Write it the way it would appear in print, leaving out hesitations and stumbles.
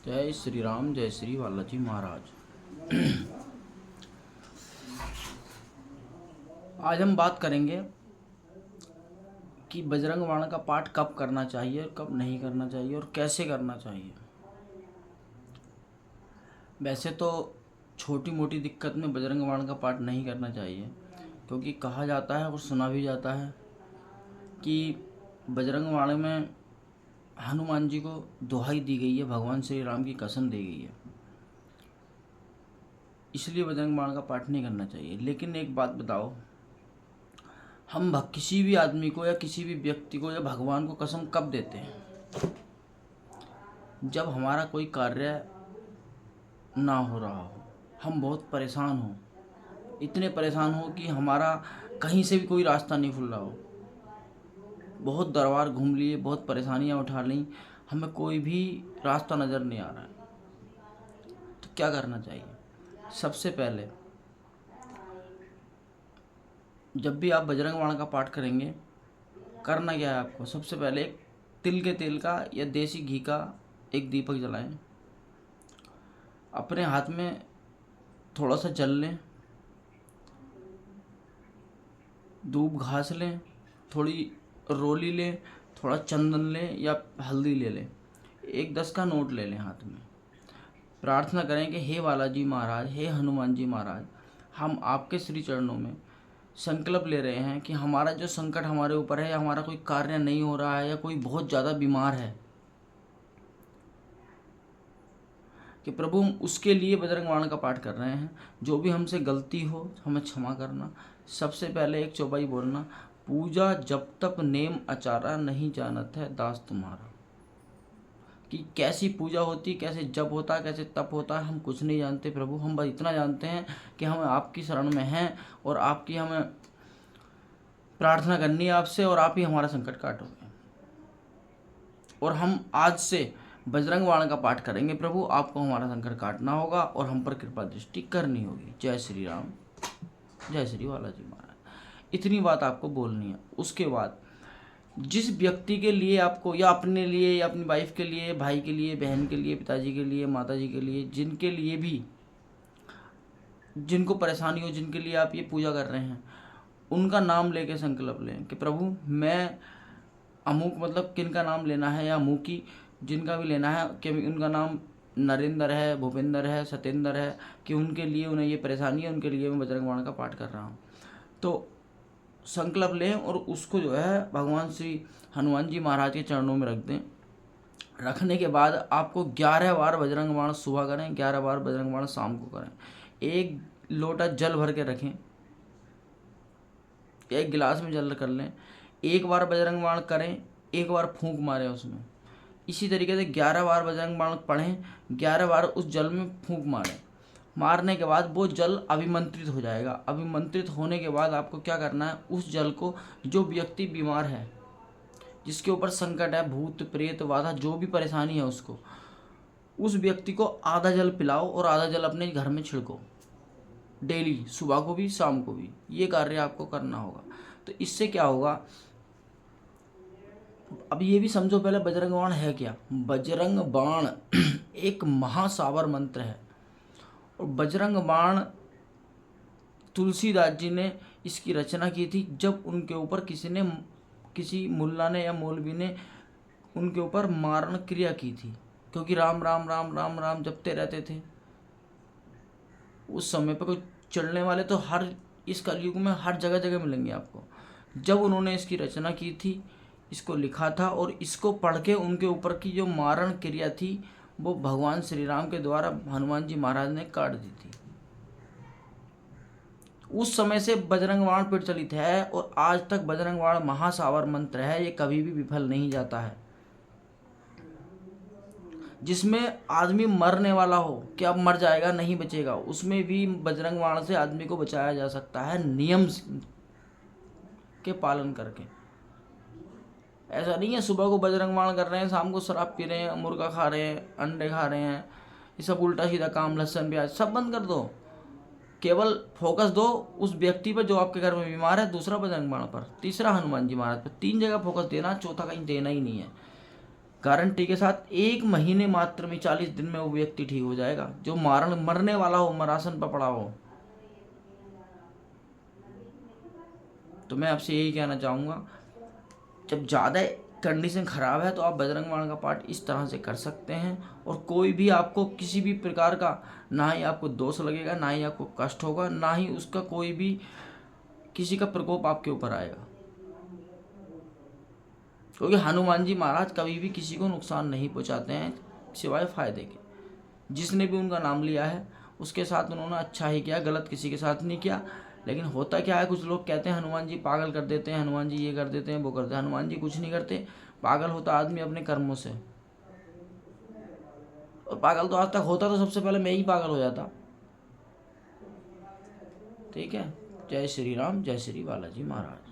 जय श्री राम, जय श्री बालाजी महाराज। आज हम बात करेंगे कि बजरंग बाण का पाठ कब करना चाहिए और कब नहीं करना चाहिए और कैसे करना चाहिए। वैसे तो छोटी मोटी दिक्कत में बजरंग बाण का पाठ नहीं करना चाहिए, क्योंकि कहा जाता है और सुना भी जाता है कि बजरंग बाण में हनुमान जी को दुहाई दी गई है, भगवान श्री राम की कसम दी गई है, इसलिए बजरंग बाण का पाठ नहीं करना चाहिए। लेकिन एक बात बताओ, हम किसी भी आदमी को या किसी भी व्यक्ति को या भगवान को कसम कब देते हैं? जब हमारा कोई कार्य ना हो रहा हो, हम बहुत परेशान हो, इतने परेशान हो कि हमारा कहीं से भी कोई रास्ता नहीं खुल रहा हो, बहुत दरबार घूम लिए, बहुत परेशानियां उठा ली, हमें कोई भी रास्ता नज़र नहीं आ रहा है, तो क्या करना चाहिए? सबसे पहले जब भी आप बजरंग बाण का पाठ करेंगे, करना क्या है आपको? सबसे पहले एक तिल के तेल का या देसी घी का एक दीपक जलाएं, अपने हाथ में थोड़ा सा जल लें, धूप घास लें, थोड़ी रोली लें, थोड़ा चंदन लें या हल्दी ले लें, एक 10 का नोट ले लें हाथ में। प्रार्थना करें कि हे बालाजी महाराज, हे हनुमान जी महाराज, हम आपके श्री चरणों में संकल्प ले रहे हैं कि हमारा जो संकट हमारे ऊपर है, या हमारा कोई कार्य नहीं हो रहा है, या कोई बहुत ज़्यादा बीमार है, कि प्रभु हम उसके लिए बजरंग बाण का पाठ कर रहे हैं। जो भी हमसे गलती हो हमें क्षमा करना। सबसे पहले एक चौपाई बोलना, पूजा जब तप नेम आचारा, नहीं जानत है दास तुम्हारा। कि कैसी पूजा होती, कैसे जप होता है, कैसे तप होता है, हम कुछ नहीं जानते प्रभु। हम बस इतना जानते हैं कि हम आपकी शरण में हैं और आपकी हमें प्रार्थना करनी है आपसे, और आप ही हमारा संकट काटोगे। और हम आज से बजरंग बाण का पाठ करेंगे प्रभु, आपको हमारा संकट काटना होगा और हम पर कृपा दृष्टि करनी होगी। जय श्री राम, जय श्री बालाजी महाराज। इतनी बात आपको बोलनी है। उसके बाद जिस व्यक्ति के लिए आपको, या अपने लिए, या अपनी वाइफ के लिए, भाई के लिए, बहन के लिए, पिताजी के लिए, माताजी के लिए, जिनके लिए भी, जिनको परेशानी हो, जिनके लिए आप ये पूजा कर रहे हैं, उनका नाम लेके संकल्प लें कि प्रभु मैं अमुक, मतलब किनका नाम लेना है, या अमुकी जिनका भी लेना है, कि उनका नाम नरेंद्र है, भूपेंद्र है, सत्येंद्र है, कि उनके लिए, उन्हें ये परेशानी है, उनके लिए मैं बजरंग बाण का पाठ कर रहा हूँ। तो संकल्प लें और उसको जो है भगवान श्री हनुमान जी महाराज के चरणों में रख दें। रखने के बाद आपको 11 बार बजरंग बाण सुबह करें, 11 बार बजरंग बाण शाम को करें। एक लोटा जल भर के रखें, एक गिलास में जल कर लें, एक बार बजरंग बाण करें, एक बार फूंक मारें उसमें। इसी तरीके से 11 बार बजरंग बाण पढ़ें, 11 बार उस जल में फूंक मारें। मारने के बाद वो जल अभिमंत्रित हो जाएगा। अभिमंत्रित होने के बाद आपको क्या करना है, उस जल को, जो व्यक्ति बीमार है, जिसके ऊपर संकट है, भूत प्रेत बाधा, जो भी परेशानी है, उसको, उस व्यक्ति को आधा जल पिलाओ और आधा जल अपने घर में छिड़को। डेली, सुबह को भी, शाम को भी, ये कार्य आपको करना होगा। तो इससे क्या होगा, अब ये भी समझो पहले बजरंग बाण है क्या। बजरंग बाण एक महासावर मंत्र है, और बजरंग बाण तुलसीदास जी ने इसकी रचना की थी, जब उनके ऊपर किसी मुल्ला ने या मौलवी ने उनके ऊपर मारण क्रिया की थी, क्योंकि राम राम राम राम राम जपते रहते थे। उस समय पर कोई चलने वाले तो इस कलयुग में हर जगह जगह मिलेंगे आपको। जब उन्होंने इसकी रचना की थी, इसको लिखा था, और इसको पढ़ के उनके ऊपर की जो मारण क्रिया थी, वो भगवान श्री राम के द्वारा हनुमान जी महाराज ने काट दी थी। उस समय से बजरंग बाण प्रचलित है, और आज तक बजरंग बाण महासावर मंत्र है, ये कभी भी विफल नहीं जाता है। जिसमें आदमी मरने वाला हो कि अब मर जाएगा, नहीं बचेगा, उसमें भी बजरंग बाण से आदमी को बचाया जा सकता है, नियम के पालन करके। ऐसा नहीं है सुबह को बजरंग बाण कर रहे हैं, शाम को शराब पी रहे हैं, मुर्गा खा रहे हैं, अंडे खा रहे हैं, ये सब उल्टा सीधा काम, लहसुन प्याज सब बंद कर दो। केवल फोकस दो उस व्यक्ति पर जो आपके घर में बीमार है, दूसरा बजरंग बाण पर, तीसरा हनुमान जी महाराज पर, 3 जगह फोकस देना, चौथा कहीं देना ही नहीं है। गारंटी के साथ 1 महीने मात्र में 40 दिन में वो व्यक्ति ठीक हो जाएगा, जो मरने वाला हो, मरासन पर पड़ा हो। तो मैं आपसे यही कहना चाहूँगा, जब ज़्यादा कंडीशन ख़राब है तो आप बजरंग बाण का पाठ इस तरह से कर सकते हैं, और कोई भी आपको किसी भी प्रकार का, ना ही आपको दोष लगेगा, ना ही आपको कष्ट होगा, ना ही उसका कोई भी किसी का प्रकोप आपके ऊपर आएगा। क्योंकि हनुमान जी महाराज कभी भी किसी को नुकसान नहीं पहुंचाते हैं सिवाय फायदे के। जिसने भी उनका नाम लिया है उसके साथ उन्होंने अच्छा ही किया, गलत किसी के साथ नहीं किया। लेकिन होता क्या है, कुछ लोग कहते हैं हनुमान जी पागल कर देते हैं, हनुमान जी ये कर देते हैं, वो करते हैं। हनुमान जी कुछ नहीं करते। पागल होता आदमी अपने कर्मों से, और पागल तो आज तक होता तो सबसे पहले मैं ही पागल हो जाता। ठीक है। जय श्री राम, जय श्री बालाजी महाराज।